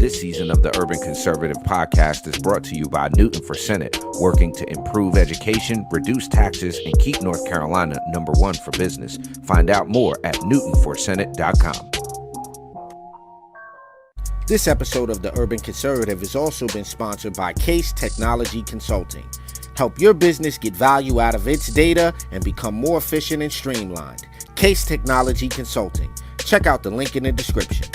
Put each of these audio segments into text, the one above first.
This season of the Urban Conservative Podcast is brought to you by Newton for Senate, working to improve education, reduce taxes, and keep North Carolina #1 for business. Find out more at newtonforsenate.com. This episode of the Urban Conservative has also been sponsored by Case Technology Consulting. Help your business get value out of its data and become more efficient and streamlined. Case Technology Consulting. Check out the link in the description.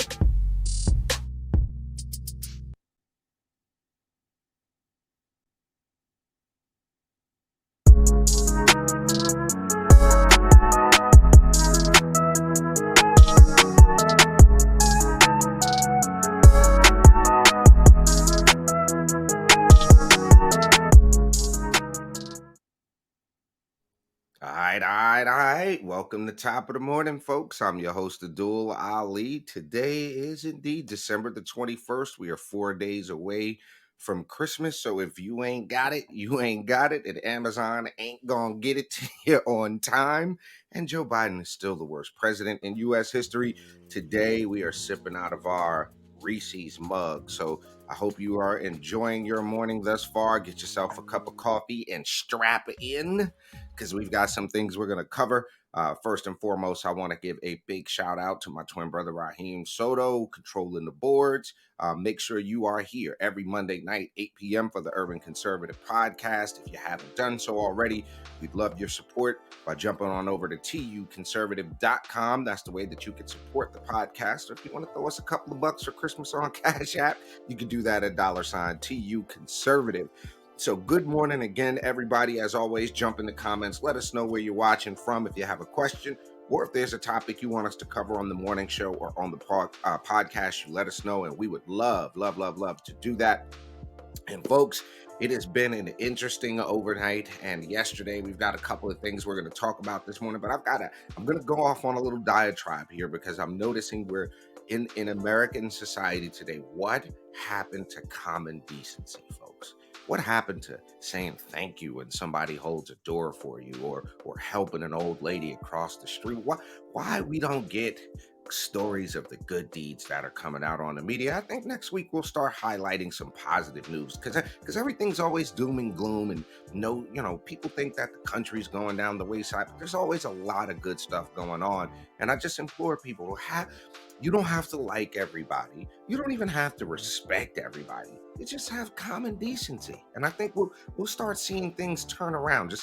All right. Welcome to Top of the Morning, folks. I'm your host, Addul Ali. Today is indeed December the 21st. We are 4 days away from Christmas. So if you ain't got it, you ain't got it. And Amazon ain't gonna get it to you on time. And Joe Biden is still the worst president in U.S. history. Today, we are sipping out of our Reese's mug. So I hope you are enjoying your morning thus far. Get yourself a cup of coffee and strap in, because we've got some things we're going to cover. First and foremost, I want to give a big shout out to my twin brother, Raheem Soto, controlling the boards. Make sure you are here every Monday night, 8 p.m. for the Urban Conservative Podcast. If you haven't done so already, we'd love your support by jumping on over to tuconservative.com. That's the way that you can support the podcast. Or if you want to throw us a couple of bucks for Christmas on Cash App, you can do that at $TUconservative. So good morning again, everybody. As always, jump in the comments. Let us know where you're watching from if you have a question, or if there's a topic you want us to cover on the morning show or on the podcast, you let us know, and we would love to do that. And folks, it has been an interesting overnight and yesterday. We've got a couple of things we're going to talk about this morning, but I'm going to go off on a little diatribe here, because I'm noticing we're in American society today. What happened to common decency, folks? What happened to saying thank you when somebody holds a door for you, or helping an old lady across the street? Why we don't get stories of the good deeds that are coming out on the media? I think next week we'll start highlighting some positive news, because everything's always doom and gloom, and people think that the country's going down the wayside, but there's always a lot of good stuff going on. And I just implore people, you don't have to like everybody. You don't even have to respect everybody. You just have common decency. And I think we'll start seeing things turn around.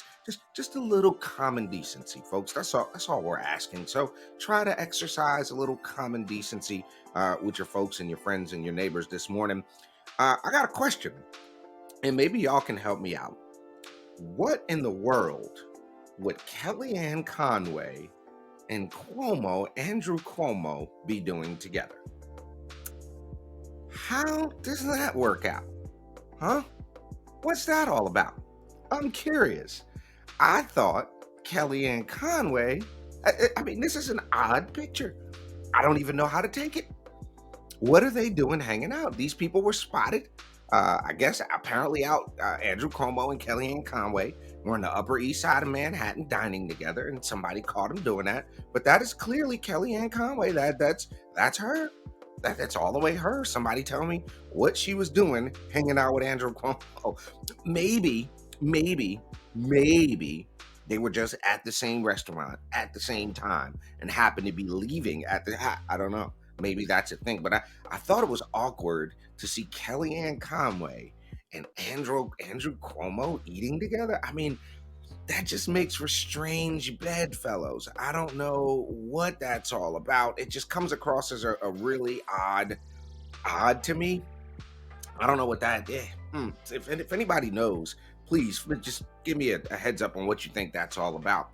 Just a little common decency, folks. That's all we're asking. So try to exercise a little common decency with your folks and your friends and your neighbors this morning. I got a question, and maybe y'all can help me out. What in the world would Kellyanne Conway and Andrew Cuomo, be doing together? How does that work out? Huh? What's that all about? I'm curious. I thought Kellyanne Conway, I mean, this is an odd picture. I don't even know how to take it. What are they doing hanging out? These people were spotted, I guess, apparently out. Andrew Cuomo and Kellyanne Conway were on the Upper East Side of Manhattan dining together, and somebody caught them doing that. But that is clearly Kellyanne Conway. That's her. That's all the way her. Somebody tell me what she was doing hanging out with Andrew Cuomo. Maybe they were just at the same restaurant at the same time and happened to be leaving I don't know. Maybe that's a thing. But I thought it was awkward to see Kellyanne Conway and Andrew Cuomo eating together. I mean, that just makes for strange bedfellows. I don't know what that's all about. It just comes across as a really odd to me. I don't know what that is. If anybody knows, please just give me a heads up on what you think that's all about.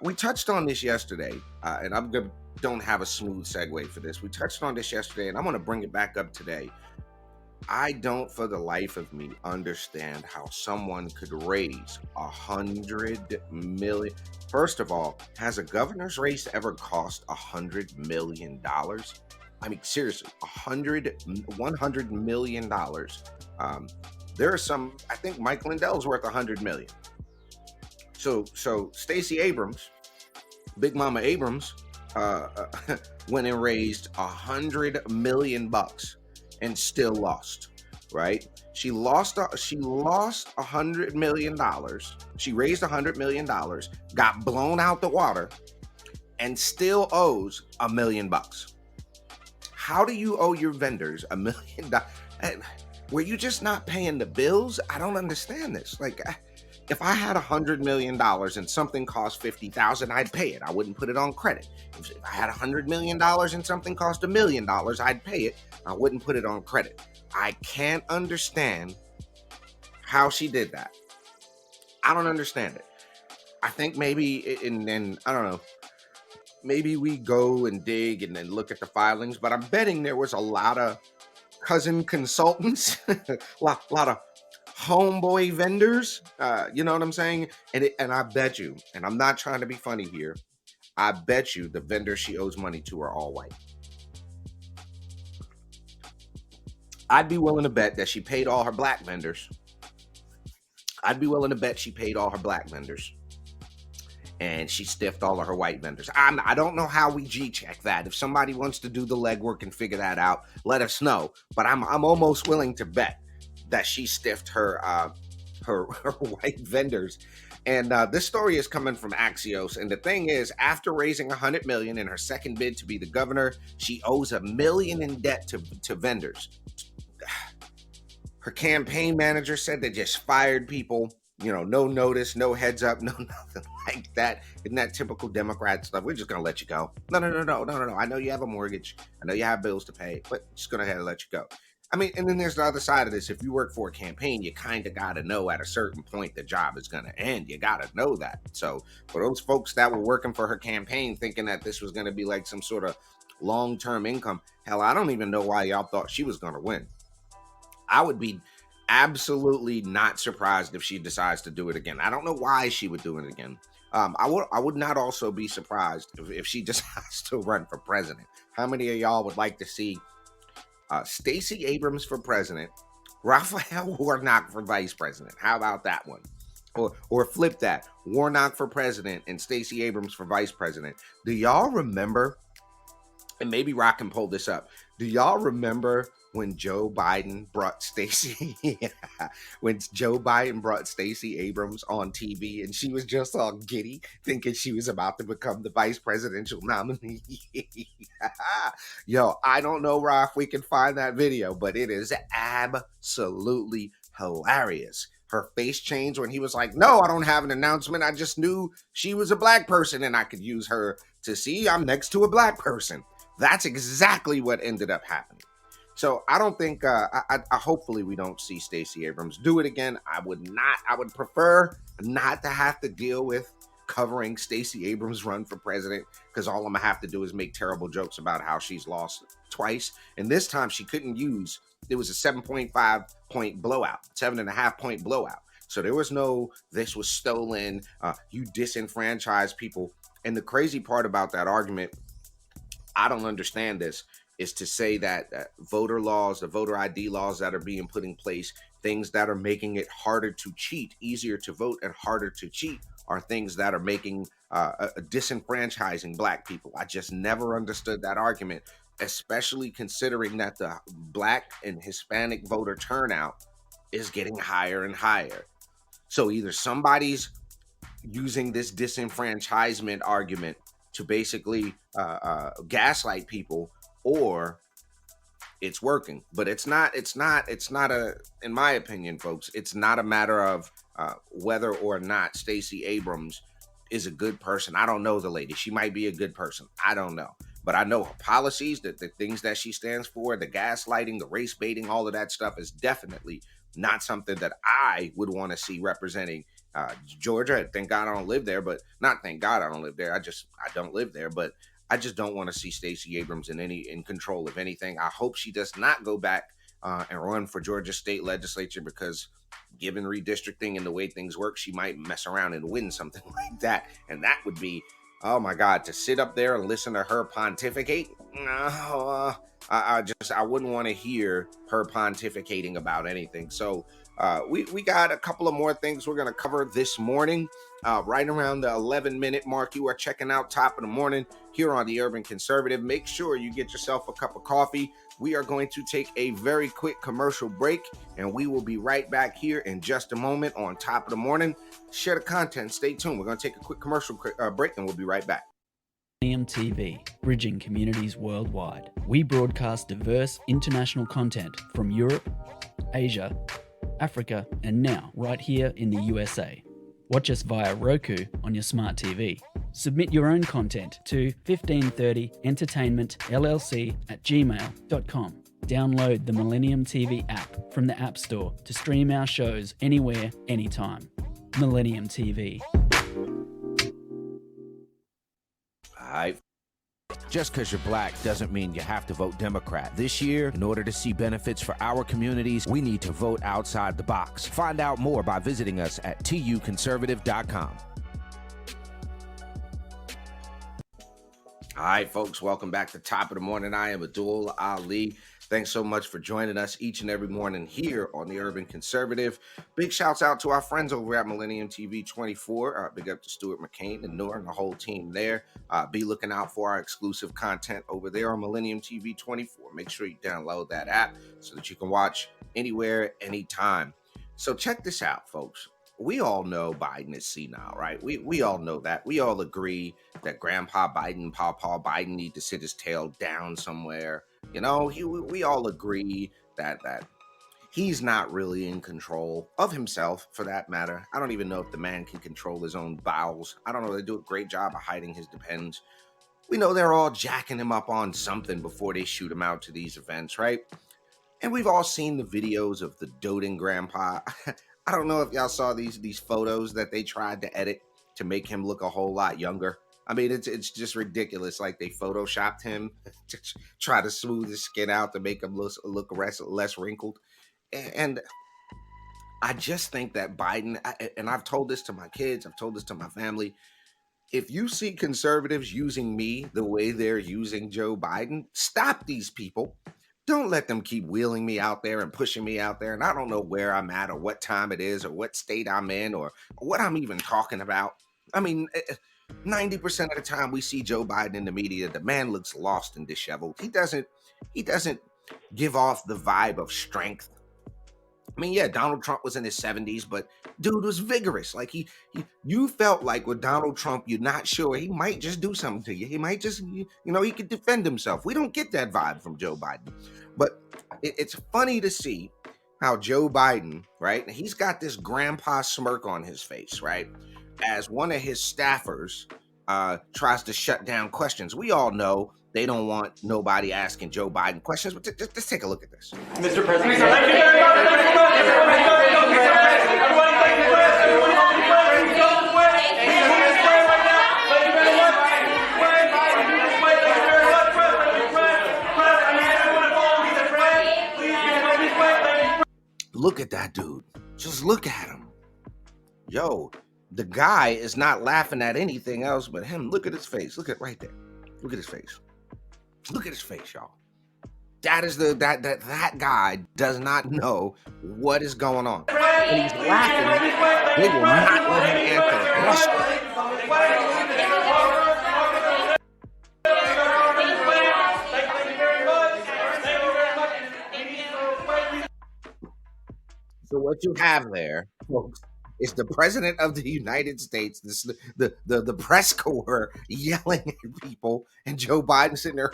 We touched on this yesterday, and don't have a smooth segue for this. We touched on this yesterday, and I'm going to bring it back up today. I don't, for the life of me, understand how someone could raise $100 million. First of all, has a governor's race ever cost $100 million? I mean, seriously, $100 million. There are some. I think Mike Lindell's worth $100 million. So Stacey Abrams, Big Mama Abrams, went and raised $100 million. and still lost. Right? She lost $100 million. She raised $100 million, got blown out the water, and still owes $1 million. How do you owe your vendors $1 million? Were you just not paying the bills? I don't understand this. Like, if I had $100 million and something cost 50,000, I'd pay it. I wouldn't put it on credit. If I had $100 million and something cost $1 million, I'd pay it. I wouldn't put it on credit. I can't understand how she did that. I don't understand it. I think maybe, and I don't know, maybe we go and dig and then look at the filings, but I'm betting there was a lot of cousin consultants, lot of homeboy vendors. You know what I'm saying? And I bet you, and I'm not trying to be funny here, I bet you the vendors she owes money to are all white. I'd be willing to bet that she paid all her black vendors. I'd be willing to bet she paid all her black vendors and she stiffed all of her white vendors. I don't know how we G check that. If somebody wants to do the legwork and figure that out, let us know. But I'm almost willing to bet that she stiffed her white vendors. And this story is coming from Axios. And the thing is, after raising $100 million in her second bid to be the governor, she owes $1 million in debt to vendors. Her campaign manager said they just fired people, no notice, no heads up, no nothing like that. Isn't that typical Democrat stuff? We're just gonna let you go. No. I know you have a mortgage. I know you have bills to pay, but just gonna have to let you go. I mean, and then there's the other side of this. If you work for a campaign, you kind of got to know at a certain point the job is going to end. You got to know that. So for those folks that were working for her campaign thinking that this was going to be like some sort of long-term income, hell, I don't even know why y'all thought she was going to win. I would be absolutely not surprised if she decides to do it again. I don't know why she would do it again. I would not also be surprised if she decides to run for president. How many of y'all would like to see Stacey Abrams for president, Raphael Warnock for vice president? How about that one? Or flip that, Warnock for president and Stacey Abrams for vice president. Do y'all remember, and maybe Rock can pull this up, do y'all remember when Joe Biden brought Stacey Abrams on TV and she was just all giddy thinking she was about to become the vice presidential nominee? Yo, I don't know, Ra, if we can find that video, but it is absolutely hilarious. Her face changed when he was like, no, I don't have an announcement. I just knew she was a black person and I could use her to see I'm next to a black person. That's exactly what ended up happening. So I don't think, hopefully we don't see Stacey Abrams do it again. I would prefer not to have to deal with covering Stacey Abrams' run for president, because all I'm gonna have to do is make terrible jokes about how she's lost twice. And this time she couldn't use, it was a 7.5 point blowout, 7.5 point blowout. So there was no, this was stolen, you disenfranchised people. And the crazy part about that argument, I don't understand this, is to say that voter laws, the voter ID laws that are being put in place, things that are making it harder to cheat, easier to vote and harder to cheat, are things that are making disenfranchising black people. I just never understood that argument, especially considering that the black and Hispanic voter turnout is getting higher and higher. So either somebody's using this disenfranchisement argument to basically gaslight people, or it's working. But it's not a, in my opinion, folks, it's not a matter of whether or not Stacey Abrams is a good person. I don't know the lady. She might be a good person. I don't know. But I know her policies, the things that she stands for, the gaslighting, the race baiting, all of that stuff is definitely not something that I would want to see representing Georgia. Thank God I don't live there, but not thank God I don't live there. I don't live there, but I just don't want to see Stacey Abrams in control of anything. I hope she does not go back and run for Georgia state legislature, because given redistricting and the way things work, she might mess around and win something like that. And that would be, oh my God, to sit up there and listen to her pontificate. I wouldn't want to hear her pontificating about anything. So we got a couple of more things we're going to cover this morning. Right around the 11-minute mark, you are checking out Top of the Morning here on the Urban Conservative. Make sure you get yourself a cup of coffee. We are going to take a very quick commercial break, and we will be right back here in just a moment on Top of the Morning. Share the content. Stay tuned. We're going to take a quick commercial break, and we'll be right back. Millennium TV, bridging communities worldwide. We broadcast diverse international content from Europe, Asia, Africa, and now right here in the USA. Watch us via Roku on your smart TV. Submit your own content to 1530entertainmentllc@gmail.com. Download the Millennium TV app from the App Store to stream our shows anywhere, anytime. Millennium TV. All right. Just because you're black doesn't mean you have to vote Democrat. This year, in order to see benefits for our communities, we need to vote outside the box. Find out more by visiting us at tuconservative.com. All right, folks, welcome back to Top of the Morning. I am Addul Ali. Thanks so much for joining us each and every morning here on the Urban Conservative. Big shouts out to our friends over at Millennium TV 24. Big up to Stuart McCain and Noor and the whole team there. Be looking out for our exclusive content over there on Millennium TV 24. Make sure you download that app so that you can watch anywhere, anytime. So check this out, folks. We all know Biden is senile, right? We all know that. We all agree that Grandpa Biden, Pawpaw Biden need to sit his tail down somewhere. You know, we all agree that he's not really in control of himself, for that matter. I don't even know if the man can control his own bowels. I don't know. They do a great job of hiding his depends. We know they're all jacking him up on something before they shoot him out to these events, right? And we've all seen the videos of the doting grandpa. I don't know if y'all saw these photos that they tried to edit to make him look a whole lot younger. I mean, it's just ridiculous. Like they photoshopped him to try to smooth his skin out to make him look less wrinkled. And I just think that Biden, and I've told this to my kids, I've told this to my family, if you see conservatives using me the way they're using Joe Biden, stop these people. Don't let them keep wheeling me out there and pushing me out there. And I don't know where I'm at or what time it is or what state I'm in or what I'm even talking about. I mean, 90% of the time we see Joe Biden in the media, the man looks lost and disheveled. He doesn't give off the vibe of strength. I mean, yeah, Donald Trump was in his 70s, but dude was vigorous. Like you felt like with Donald Trump, you're not sure he might just do something to you. He might just, he could defend himself. We don't get that vibe from Joe Biden. But it's funny to see how Joe Biden, right? He's got this grandpa smirk on his face, right? As one of his staffers tries to shut down questions. We all know they don't want nobody asking Joe Biden questions, but just take a look at this. Mr. President. Look at that dude. Just look at him. Yo, the guy is not laughing at anything else but him. Look at his face. Look at right there. Look at his face. Look at his face, y'all. That is that guy does not know what is going on. And he's laughing. They will not let him answer the question. So what you have there, folks, is the president of the United States, the press corps yelling at people, and Joe Biden sitting there.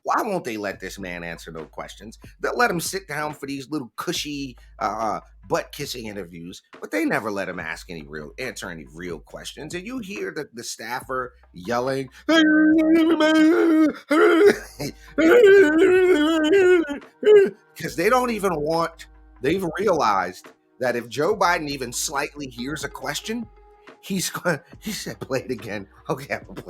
Why won't they let this man answer no questions? They'll let him sit down for these little cushy butt kissing interviews, but they never let him answer any real questions. And you hear the staffer yelling because they don't even want. They've realized that if Joe Biden even slightly hears a question, he said, play it again. Okay, I'm gonna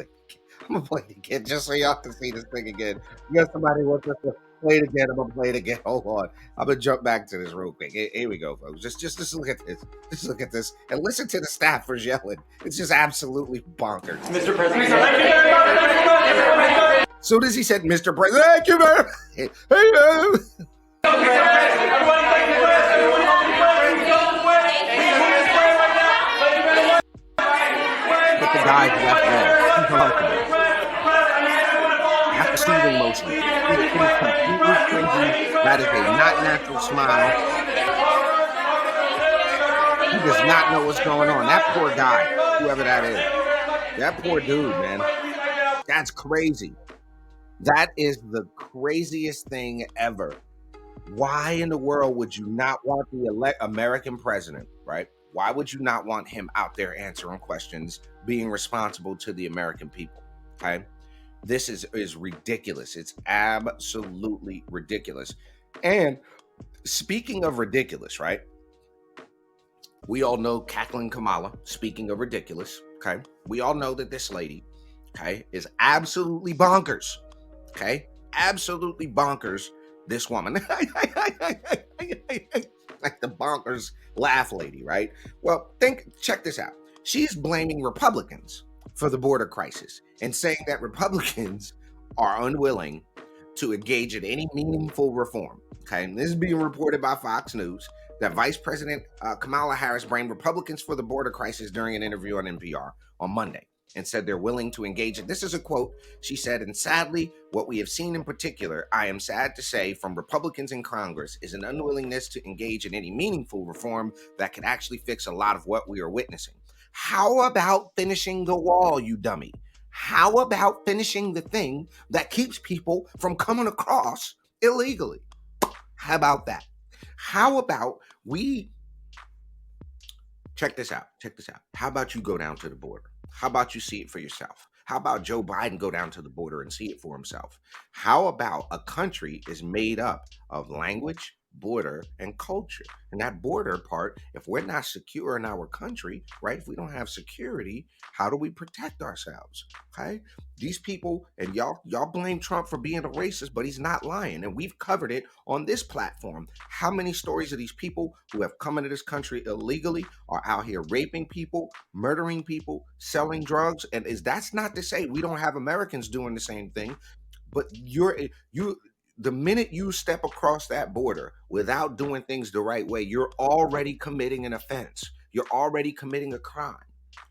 play it again just so y'all can see this thing again. You got somebody wants us to play it again. I'm gonna play it again. Hold on. I'm gonna jump back to this real quick. Here we go, folks. Just look at this. Just look at this and listen to the staffers yelling. It's just absolutely bonkers. Mr. President. Soon as he said, Mr. President, thank you, man. Hey, but the guy's left leg. He's uncomfortable. That's a soothing motion. He's completely crazy. That is a not natural smile. He does not know what's going on. That poor guy, whoever that is. That poor dude, man. That's crazy. That is the craziest thing ever. Why in the world would you not want the American president, right? Why would you not want him out there answering questions, being responsible to the American people? Okay. This is ridiculous. It's absolutely ridiculous. And speaking of ridiculous, right? We all know cackling Kamala, speaking of ridiculous, okay? We all know that this lady, okay, is absolutely bonkers, okay? Absolutely bonkers, this woman. Like the bonkers laugh lady, right? Well, check this out. She's blaming Republicans for the border crisis and saying that Republicans are unwilling to engage in any meaningful reform, okay? And this is being reported by Fox News. That Vice President Kamala Harris blamed Republicans for the border crisis during an interview on NPR on Monday and said they're willing to engage in. This is a quote. She said, and sadly, what we have seen in particular, I am sad to say, from Republicans in Congress is an unwillingness to engage in any meaningful reform that could actually fix a lot of what we are witnessing. How about finishing the wall, you dummy? How about finishing the thing that keeps people from coming across illegally? How about that? How about we check this out? How about you go down to the border? How about you see it for yourself? How about Joe Biden go down to the border and see it for himself? How about a country is made up of language, border, and culture? And that border part, if we're not secure in our country, right? If we don't have security, how do we protect ourselves? Okay? These people, and y'all blame Trump for being a racist, but he's not lying. And we've covered it on this platform. How many stories of these people who have come into this country illegally are out here raping people, murdering people, selling drugs? And that's not to say we don't have Americans doing the same thing, but the minute you step across that border without doing things the right way, you're already committing an offense. You're already committing a crime.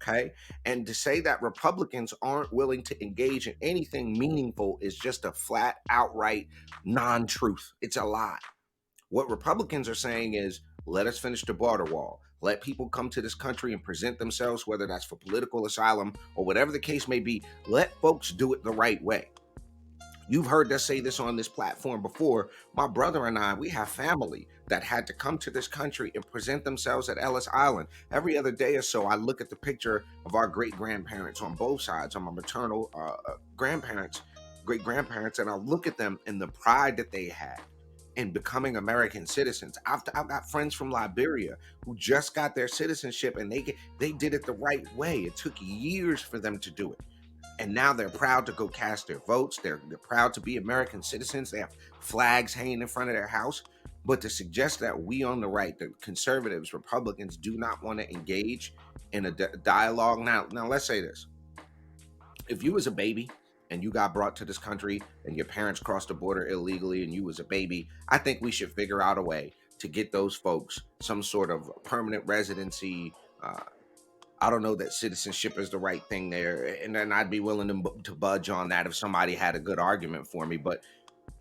Okay. And to say that Republicans aren't willing to engage in anything meaningful is just a flat, outright non-truth. It's a lie. What Republicans are saying is, let us finish the border wall. Let people come to this country and present themselves, whether that's for political asylum or whatever the case may be. Let folks do it the right way. You've heard us say this on this platform before. My brother and I, we have family that had to come to this country and present themselves at Ellis Island. Every other day or so, I look at the picture of our great-grandparents on both sides, on my maternal grandparents, great-grandparents, and I look at them and the pride that they had in becoming American citizens. I've got friends from Liberia who just got their citizenship, and they did it the right way. It took years for them to do it. And now they're proud to go cast their votes. They're proud to be American citizens. They have flags hanging in front of their house. But to suggest that we on the right, the conservatives, Republicans, do not want to engage in a dialogue. Now let's say this. If you was a baby and you got brought to this country and your parents crossed the border illegally and you was a baby, I think we should figure out a way to get those folks some sort of permanent residency. I don't know that citizenship is the right thing there, and then I'd be willing to budge on that if somebody had a good argument for me. But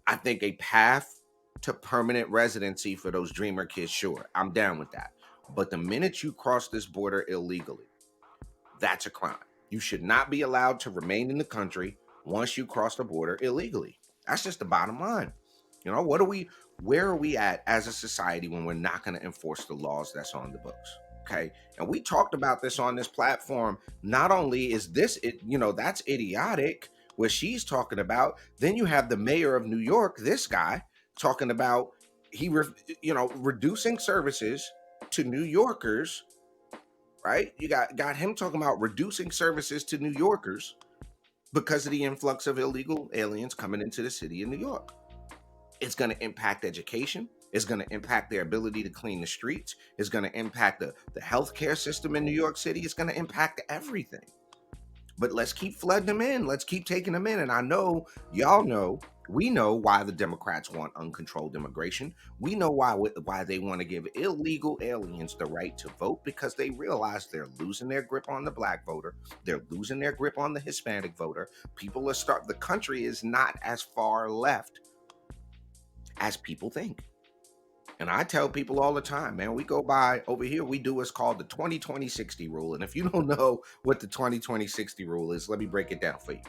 I think a path to permanent residency for those dreamer kids, sure, I'm down with that. But the minute you cross this border illegally, that's a crime. You should not be allowed to remain in the country once you cross the border illegally. That's just the bottom line. You know, where are we at as a society when we're not going to enforce the laws that's on the books? Okay. And we talked about this on this platform. Not only is this, that's idiotic what she's talking about. Then you have the mayor of New York, this guy, talking about reducing services to New Yorkers, right? You got him talking about reducing services to New Yorkers because of the influx of illegal aliens coming into the city of New York. It's going to impact education. It's going to impact their ability to clean the streets. It's going to impact the healthcare system in New York City. It's going to impact everything. But let's keep flooding them in. Let's keep taking them in. And I know y'all know, we know why the Democrats want uncontrolled immigration. We know why they want to give illegal aliens the right to vote, because they realize they're losing their grip on the black voter. They're losing their grip on the Hispanic voter. The country is not as far left as people think. And I tell people all the time, man, we go by over here, we do what's called the 20-20-60 rule. And if you don't know what the 20-20-60 rule is, let me break it down for you.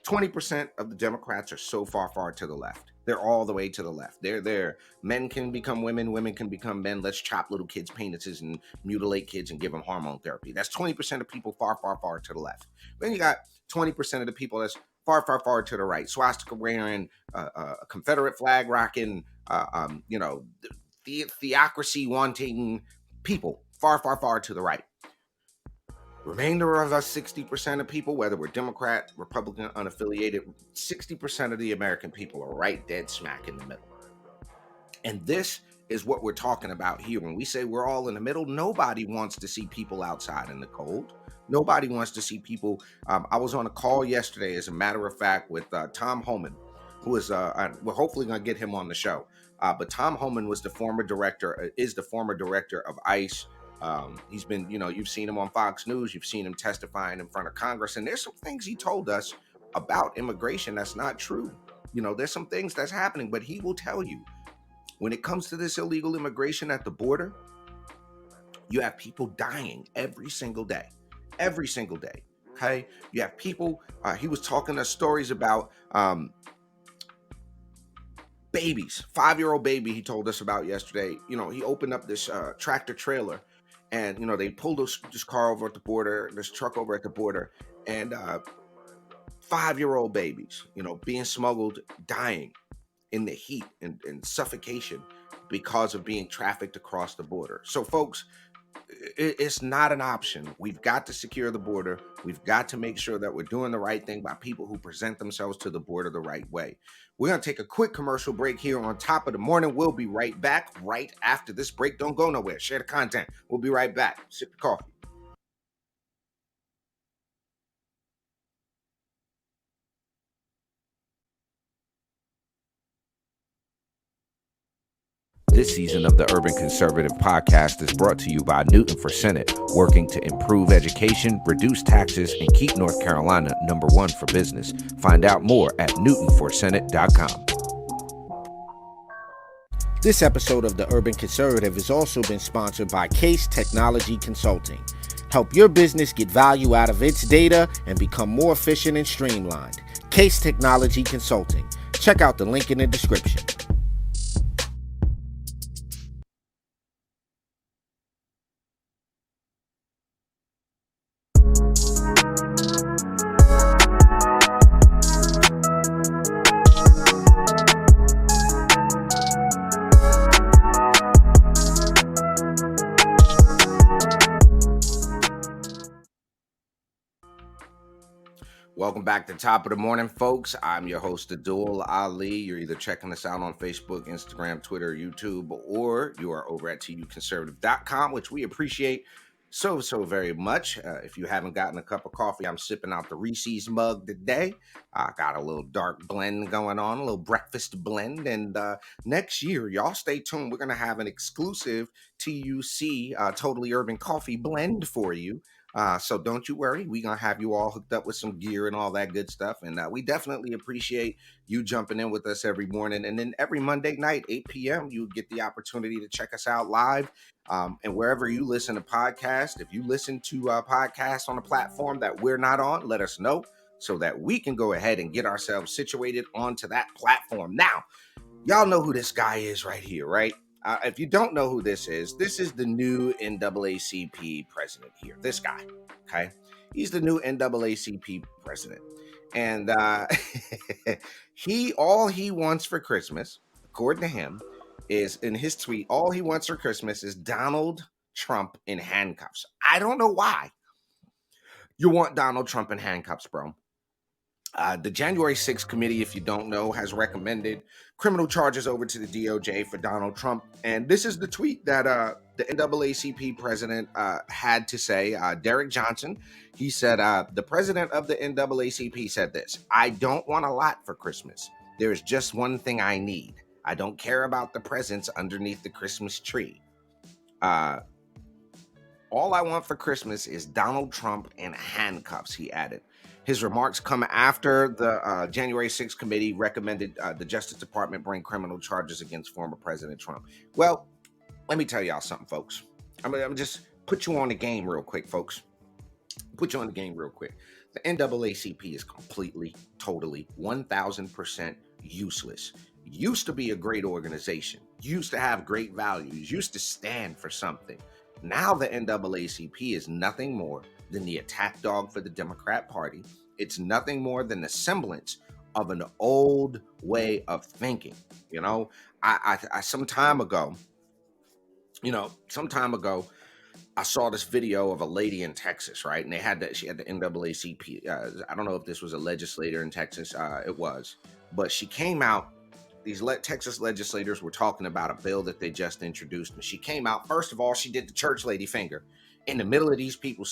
20% of the Democrats are so far to the left. They're all the way to the left. They're there. Men can become women, women can become men. Let's chop little kids' penises and mutilate kids and give them hormone therapy. That's 20% of people far to the left. Then you got 20% of the people that's far to the right. Swastika wearing, a Confederate flag rocking, the theocracy wanting people far to the right. Remainder of us, 60% of people, whether we're Democrat, Republican, unaffiliated, 60% of the American people are right dead smack in the middle. And this is what we're talking about here. When we say we're all in the middle, nobody wants to see people outside in the cold. Nobody wants to see people. I was on a call yesterday, as a matter of fact, with Tom Homan, who is, we're hopefully going to get him on the show. But Tom Homan is the former director of ICE. He's been, you've seen him on Fox News, you've seen him testifying in front of Congress, and there's some things he told us about immigration that's not true. There's some things that's happening, but he will tell you, when it comes to this illegal immigration at the border, you have people dying every single day. Okay. You have people, he was talking us stories about, babies, 5-year-old baby he told us about yesterday. He opened up this tractor trailer, and they pulled this car over at the border, this truck over at the border, and 5-year-old babies, being smuggled, dying in the heat and suffocation because of being trafficked across the border. So folks, it's not an option. We've got to secure the border. We've got to make sure that we're doing the right thing by people who present themselves to the border the right way. We're going to take a quick commercial break here on Top of the Morning. We'll be right back right after this break. Don't go nowhere. Share the content. We'll be right back. Sip your coffee. This season of the Urban Conservative Podcast is brought to you by Newton for Senate, working to improve education, reduce taxes, and keep North Carolina #1 for business. Find out more at newtonforsenate.com. This episode of the Urban Conservative has also been sponsored by Case Technology Consulting. Help your business get value out of its data and become more efficient and streamlined. Case Technology Consulting. Check out the link in the description. Welcome back to Top of the Morning, folks. I'm your host, Addul Ali. You're either checking us out on Facebook, Instagram, Twitter, YouTube, or you are over at tuconservative.com, which we appreciate so very much. If you haven't gotten a cup of coffee, I'm sipping out the Reese's mug today. I got a little dark blend going on, a little breakfast blend. And next year, y'all stay tuned. We're going to have an exclusive TUC Totally Urban Coffee blend for you. So don't you worry. We're going to have you all hooked up with some gear and all that good stuff. And we definitely appreciate you jumping in with us every morning. And then every Monday night, 8 p.m., you get the opportunity to check us out live. And wherever you listen to podcasts, if you listen to podcasts on a platform that we're not on, let us know so that we can go ahead and get ourselves situated onto that platform. Now, y'all know who this guy is right here, right? If you don't know who this is the new NAACP president here. This guy, okay? He's the new NAACP president. And all he wants for Christmas, according to him, is, in his tweet, all he wants for Christmas is Donald Trump in handcuffs. I don't know why you want Donald Trump in handcuffs, bro. The January 6th committee, if you don't know, has recommended criminal charges over to the DOJ for Donald Trump. And this is the tweet that the NAACP president had to say, Derek Johnson, he said, the president of the NAACP said this: "I don't want a lot for Christmas. There's just one thing I need. I don't care about the presents underneath the Christmas tree. Uh, all I want for Christmas is Donald Trump in handcuffs," he added. His remarks come after the January 6th committee recommended the Justice Department bring criminal charges against former President Trump. Well, let me tell y'all something, folks. I'm just put you on the game real quick, folks. Put you on the game real quick. The NAACP is completely, totally, 1000% useless. Used to be a great organization, used to have great values, used to stand for something. Now the NAACP is nothing more than the attack dog for the Democrat Party. It's nothing more than the semblance of an old way of thinking. You know, some time ago, I saw this video of a lady in Texas, right? And she had the NAACP. I don't know if this was a legislator in Texas. It was, but she came out. These Texas legislators were talking about a bill that they just introduced. And she came out, first of all, she did the church lady finger in the middle of these people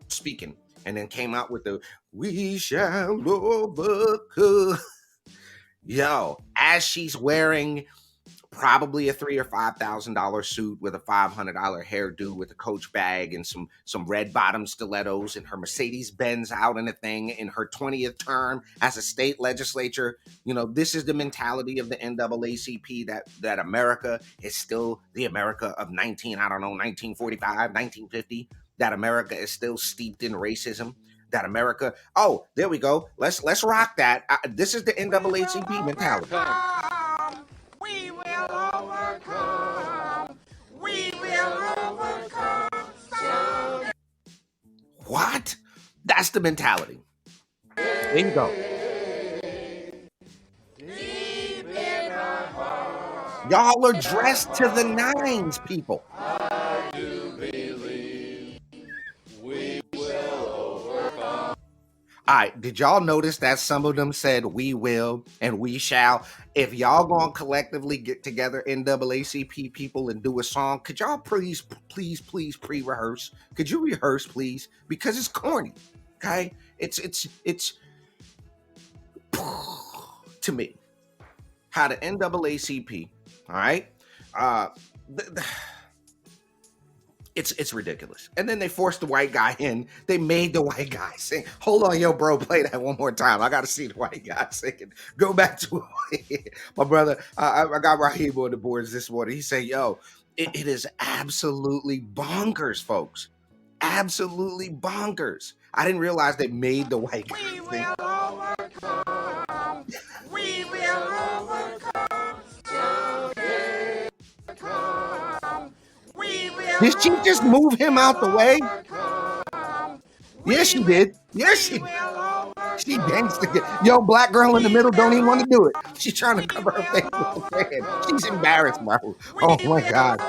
speaking, and then came out with the "we shall overcome." Yo, as she's wearing probably a $3,000 or $5,000 suit with a $500 hairdo with a Coach bag and some red bottom stilettos and her Mercedes Benz out in a thing in her 20th term as a state legislature. This is the mentality of the NAACP, that America is still the America of 1945, 1950. That America is still steeped in racism. That America, oh, there we go. Let's rock that. This is the NAACP mentality. We will overcome. We will overcome. What? That's the mentality. There you go. Y'all are dressed to the nines, people. I do believe we will overcome. All right, did y'all notice that some of them said "we will" and "we shall"? If y'all gonna collectively get together, NAACP people, and do a song, could y'all please pre-rehearse? Could you rehearse, please? Because it's corny, okay? It's to me how the NAACP, all right, it's ridiculous. And then they forced the white guy in. They made the white guy sing. Hold on, yo, bro, play that one more time. I got to see the white guy singing. Go back to it. My brother, I got Raheem on the boards this morning. He said, yo, it is absolutely bonkers, folks. Absolutely bonkers. I didn't realize they made the white guy We sing. will overcome. We will overcome. Did she just move him out the way? Yes, she did. Yes, she danced again. Yo, black girl in the middle don't even want to do it. She's trying to cover her face with her hand. She's embarrassed, bro. Oh my God.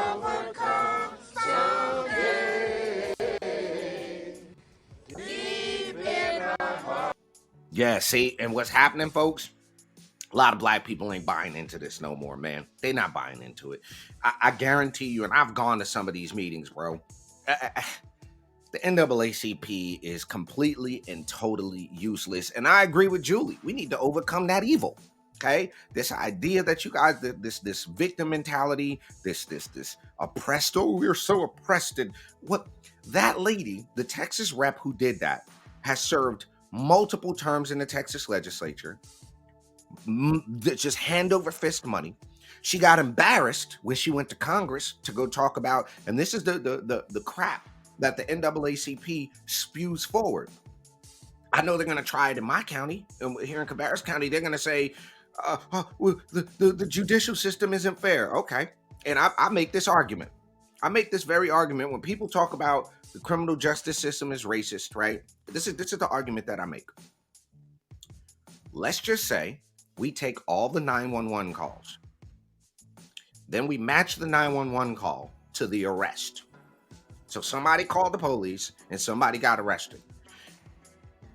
Yeah, see, and what's happening, folks? A lot of black people ain't buying into this no more, man. They're not buying into it. I guarantee you, and I've gone to some of these meetings, bro. The NAACP is completely and totally useless. And I agree with Julie. We need to overcome that evil. Okay, this idea that you guys, this victim mentality, this oppressed. Oh, we're so oppressed. And what that lady, the Texas rep who did that, has served multiple terms in the Texas legislature. Just hand over fist money. She got embarrassed when she went to Congress to go talk about, and this is the crap that the NAACP spews forward. I know they're going to try it in my county, here in Cabarrus County. They're going to say, well, the judicial system isn't fair. Okay, and I make this argument. I make this very argument when people talk about the criminal justice system is racist, right? This is the argument that I make. Let's just say we take all the 911 calls. Then we match the 911 call to the arrest. So somebody called the police and somebody got arrested.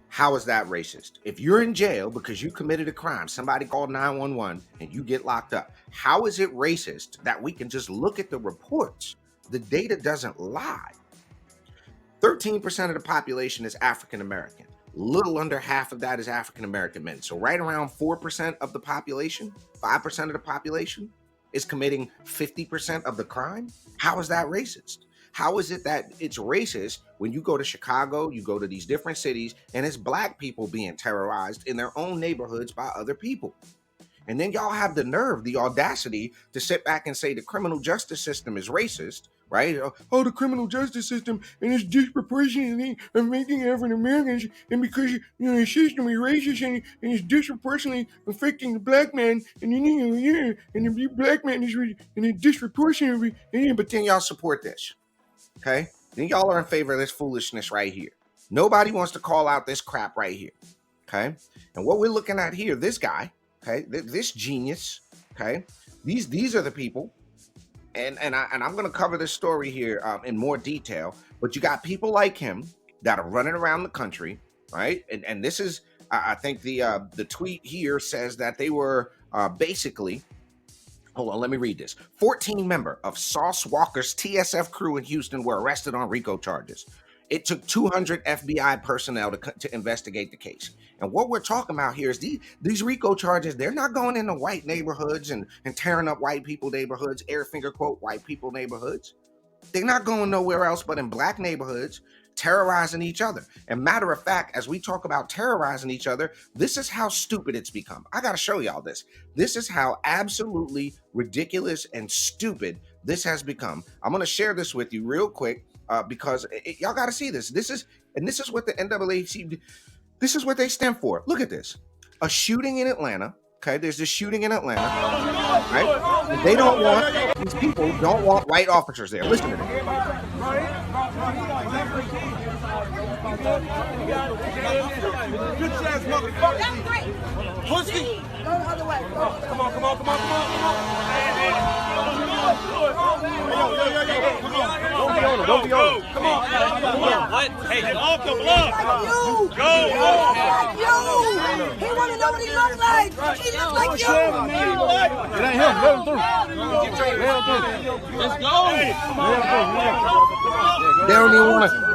How is that racist? If you're in jail because you committed a crime, somebody called 911 and you get locked up, how is it racist that we can just look at the reports the data doesn't lie. 13% of the population is African American. Little under half of that is African American men. So right around 4% of the population, 5% of the population is committing 50% of the crime. How is that racist? How is it that it's racist when you go to Chicago, you go to these different cities, and it's black people being terrorized in their own neighborhoods by other people? And then y'all have the nerve, the audacity to sit back and say the criminal justice system is racist, right? Oh, the criminal justice system and it's disproportionately making African Americans, and because the system is racist and it's disproportionately affecting the black man, and and the black man is and it's disproportionately, but then y'all support this, okay? Then y'all are in favor of this foolishness right here. Nobody wants to call out this crap right here, okay? And what we're looking at here, this guy. Okay, this genius. Okay, these are the people, and I'm going to cover this story here in more detail. But you got people like him that are running around the country, right? And this is, I think the tweet here says that they were basically. Hold on, let me read this. 14 members of Sauce Walker's TSF crew in Houston were arrested on RICO charges. It took 200 FBI personnel to investigate the case. And what we're talking about here is these RICO charges, they're not going into white neighborhoods and tearing up white people neighborhoods, air finger quote, white people neighborhoods. They're not going nowhere else but in black neighborhoods, terrorizing each other. And matter of fact, as we talk about terrorizing each other, this is how stupid it's become. I got to show y'all this. This is how absolutely ridiculous and stupid this has become. I'm going to share this with you real quick. Because y'all got to see this. This is what the NAACP, this is what they stand for. Look at this. A shooting in Atlanta. Okay, there's this shooting in Atlanta, right? They don't want, these people don't want white officers there. Listen to this. Bitch ass motherfucker. Pussy. Go the other way. Come on. Don't be on him. Come on. What? Hey, get off the block. Go. He want to know what he looks like. He looks like you. It ain't him. Let him through. Let's go. They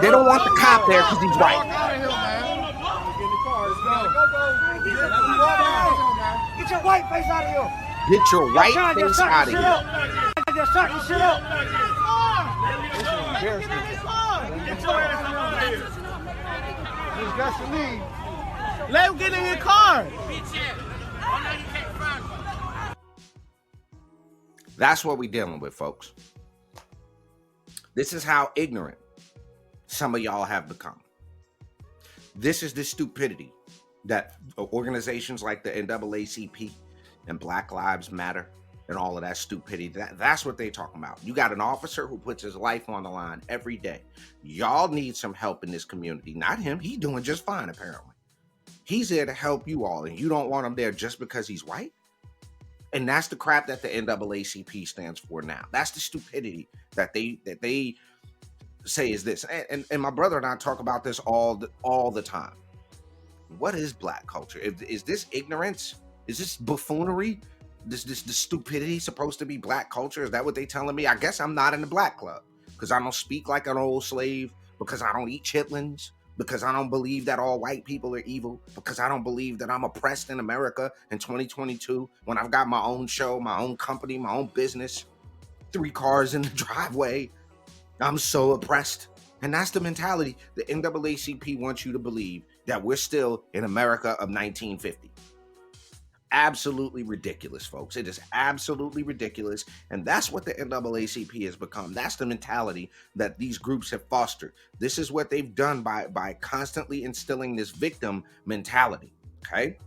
don't want the cop there because he's white. Get your white face out of here. Get your white face out of here. Just shut your shit up. Let him get in his car. That's what we're dealing with, folks. This is how ignorant some of y'all have become. This is the stupidity that organizations like the NAACP and Black Lives Matter and all of that stupidity, that's what they talking about. You got an officer who puts his life on the line every day. Y'all need some help in this community. Not him. He's doing just fine, apparently. He's there to help you all, and you don't want him there just because he's white? And that's the crap that the NAACP stands for now. That's the stupidity that they say is this. And my brother and I talk about this all the time. What is black culture? Is this ignorance? Is this buffoonery? This stupidity supposed to be black culture? Is that what they telling me? I guess I'm not in the black club because I don't speak like an old slave, because I don't eat chitlins, because I don't believe that all white people are evil, because I don't believe that I'm oppressed in America in 2022 when I've got my own show, my own company, my own business, 3 cars in the driveway. I'm so oppressed. And that's the mentality. The NAACP wants you to believe that we're still in America of 1950. Absolutely ridiculous, folks. It is absolutely ridiculous. And that's what the NAACP has become. That's the mentality that these groups have fostered. This is what they've done by constantly instilling this victim mentality. Okay.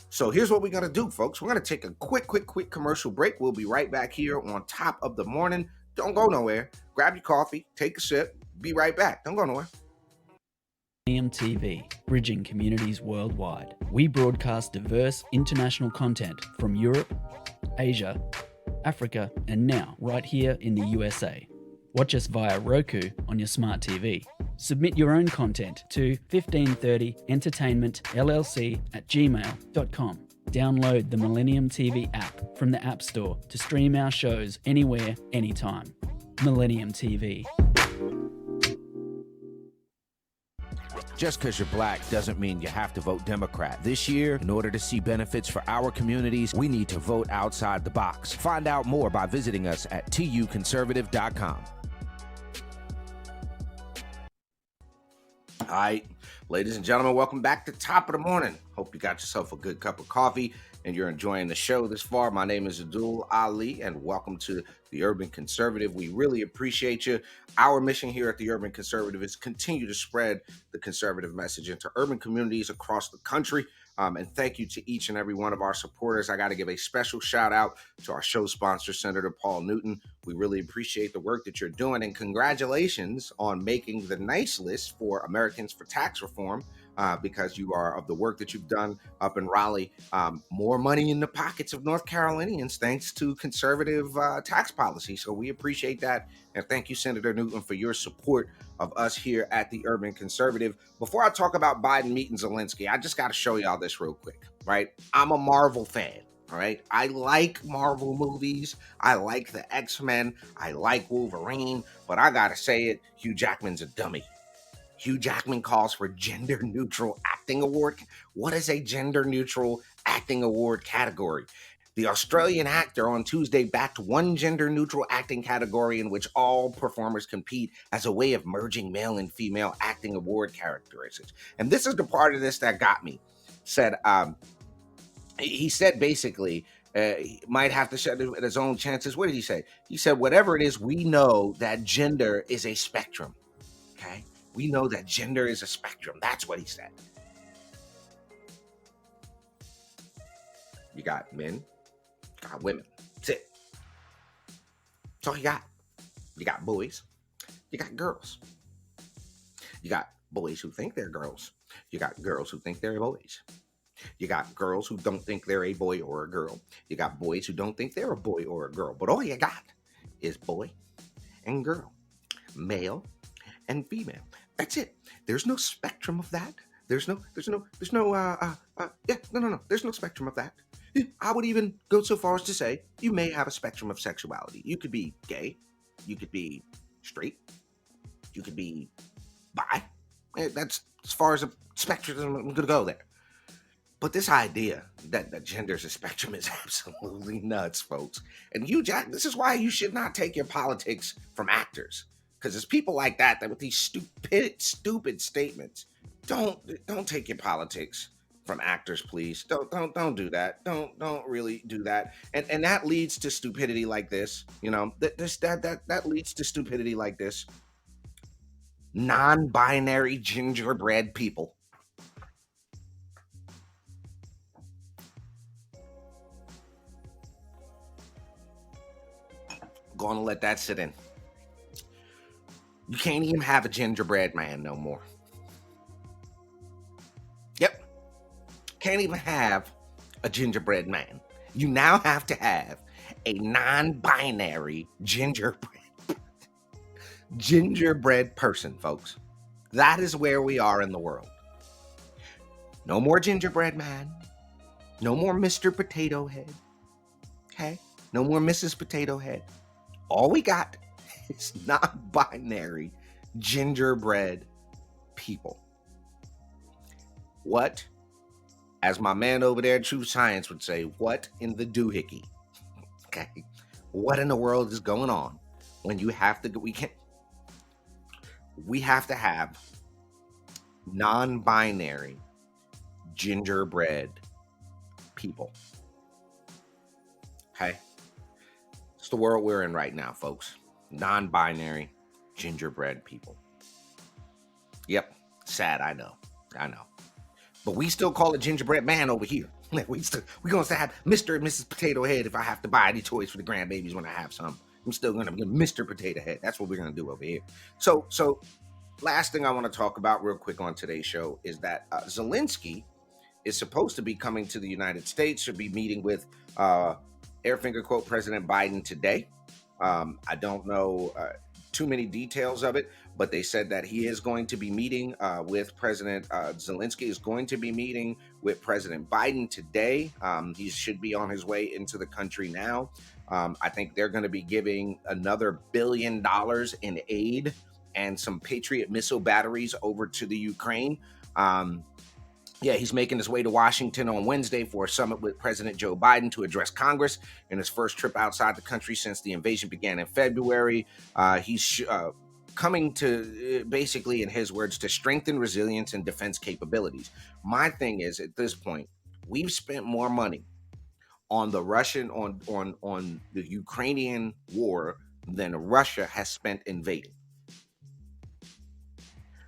So here's what we're going to do, folks. We're going to take a quick commercial break. We'll be right back here on Top of the Morning. Don't go nowhere. Grab your coffee, take a sip, be right back. Don't go nowhere. TV, bridging communities worldwide. We broadcast diverse international content from Europe, Asia, Africa, and now right here in the USA. Watch us via Roku on your smart TV. Submit your own content to 1530entertainmentllc@gmail.com. Download the Millennium TV app from the App Store to stream our shows anywhere, anytime. Millennium TV. Just because you're black doesn't mean you have to vote Democrat. This year, in order to see benefits for our communities, we need to vote outside the box. Find out more by visiting us at tuconservative.com. All right, ladies and gentlemen, welcome back to Top of the Morning. Hope you got yourself a good cup of coffee and you're enjoying the show this far. My name is Addul Ali, and welcome to the Urban Conservative. We really appreciate you. Our mission here at the Urban Conservative is continue to spread the conservative message into urban communities across the country. And thank you to each and every one of our supporters. I got to give a special shout out to our show sponsor, Senator Paul Newton. We really appreciate the work that you're doing, and congratulations on making the nice list for Americans for Tax Reform. Because you are of the work that you've done up in Raleigh, more money in the pockets of North Carolinians thanks to conservative tax policy. So we appreciate that. And thank you, Senator Newton, for your support of us here at the Urban Conservative. Before I talk about Biden meeting Zelensky, I just got to show y'all this real quick, right? I'm a Marvel fan. All right. I like Marvel movies. I like the X-Men. I like Wolverine. But I got to say it, Hugh Jackman's a dummy. Hugh Jackman calls for gender-neutral acting award. What is a gender-neutral acting award category? The Australian actor on Tuesday backed one gender-neutral acting category in which all performers compete as a way of merging male and female acting award characteristics. And this is the part of this that got me. He said basically, he might have to shut at his own chances. What did he say? He said, whatever it is, we know that gender is a spectrum. Okay? We know that gender is a spectrum. That's what he said. You got men, you got women. That's it. That's all you got. You got boys, you got girls. You got boys who think they're girls. You got girls who think they're boys. You got girls who don't think they're a boy or a girl. You got boys who don't think they're a boy or a girl. But all you got is boy and girl, male and female. That's it. There's no spectrum of that. There's no spectrum of that. I would even go so far as to say you may have a spectrum of sexuality. You could be gay. You could be straight. You could be bi. That's as far as a spectrum I'm going to go there. But this idea that gender is a spectrum is absolutely nuts, folks. And you, Jack, this is why you should not take your politics from actors. Because there's people like that with these stupid statements. Don't take your politics from actors, please. Don't do that. Don't really do that. And that leads to stupidity like this. You know, that leads to stupidity like this. Non-binary gingerbread people. Gonna let that sit in. You can't even have a gingerbread man no more. Yep. Can't even have a gingerbread man. You now have to have a non-binary gingerbread person, folks. That is where we are in the world. No more gingerbread man. No more Mr. Potato Head. Okay? No more Mrs. Potato Head. All we got is non-binary gingerbread people. What, as my man over there, True Science would say, what in the doohickey? Okay, what in the world is going on when you have to? We have to have non-binary gingerbread people. Okay. It's the world we're in right now, folks. Non-binary gingerbread people. Yep. Sad, I know. But we still call it gingerbread man over here. We're going to have Mr. and Mrs. Potato Head if I have to buy any toys for the grandbabies when I have some. I'm still going to be Mr. Potato Head. That's what we're going to do over here. So last thing I want to talk about real quick on today's show is that Zelensky is supposed to be coming to the United States, should be meeting with air finger quote President Biden today. I don't know too many details of it, but they said that he is going to be meeting with President Zelensky is going to be meeting with President Biden today. He should be on his way into the country now. I think they're going to be giving another $1 billion in aid and some Patriot missile batteries over to the Ukraine. Yeah, he's making his way to Washington on Wednesday for a summit with President Joe Biden to address Congress in his first trip outside the country since the invasion began in February. He's coming to basically, in his words, to strengthen resilience and defense capabilities. My thing is, at this point, we've spent more money on the on the Ukrainian war than Russia has spent invading.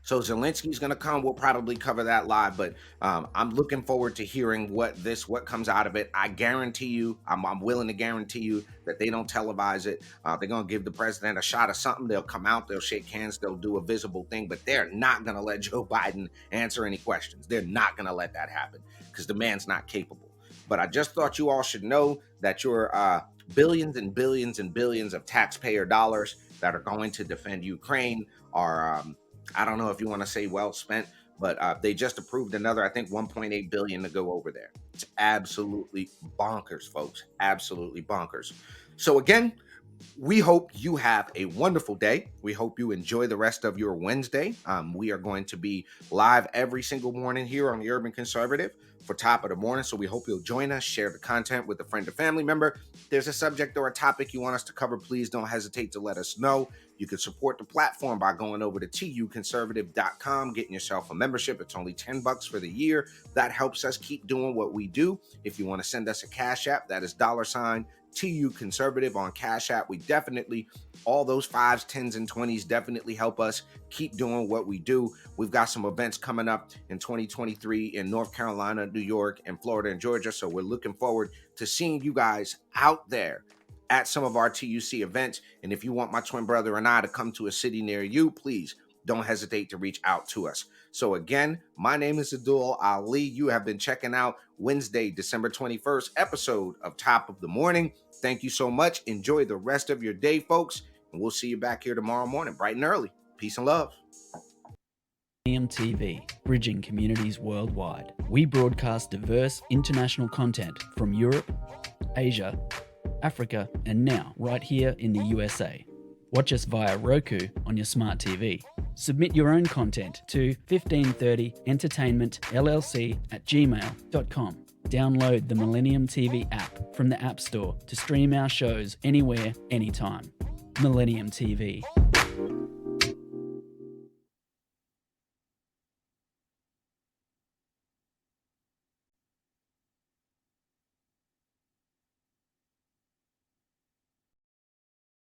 So Zelensky's going to come. We'll probably cover that live, but I'm looking forward to hearing what comes out of it. I guarantee you, I'm willing to guarantee you that they don't televise it. They're going to give the president a shot of something. They'll come out, they'll shake hands, they'll do a visible thing, but they're not going to let Joe Biden answer any questions. They're not going to let that happen because the man's not capable. But I just thought you all should know that your billions and billions and billions of taxpayer dollars that are going to defend Ukraine are I don't know if you want to say well spent, but they just approved another, I think, $1.8 billion to go over there. It's absolutely bonkers, folks. Absolutely bonkers. So again, we hope you have a wonderful day. We hope you enjoy the rest of your Wednesday. We are going to be live every single morning here on the Urban Conservative for Top of the Morning. So we hope you'll join us, share the content with a friend or family member. If there's a subject or a topic you want us to cover, please don't hesitate to let us know. You can support the platform by going over to tuconservative.com, getting yourself a membership. It's only $10 for the year. That helps us keep doing what we do. If you want to send us a Cash App, that is $TU Conservative on Cash App. We definitely, all those 5s, 10s, and 20s definitely help us keep doing what we do. We've got some events coming up in 2023 in North Carolina, New York, and Florida and Georgia. So we're looking forward to seeing you guys out there at some of our TUC events. And if you want my twin brother and I to come to a city near you, please don't hesitate to reach out to us. So again, my name is Addul Ali. You have been checking out Wednesday, December 21st episode of Top of the Morning. Thank you so much. Enjoy the rest of your day, folks. And we'll see you back here tomorrow morning, bright and early. Peace and love. Millennium TV, bridging communities worldwide. We broadcast diverse international content from Europe, Asia, Africa, and now right here in the USA. Watch us via Roku on your smart TV. Submit your own content to 1530entertainmentllc@gmail.com. Download the Millennium TV app from the App Store to stream our shows anywhere, anytime. Millennium TV.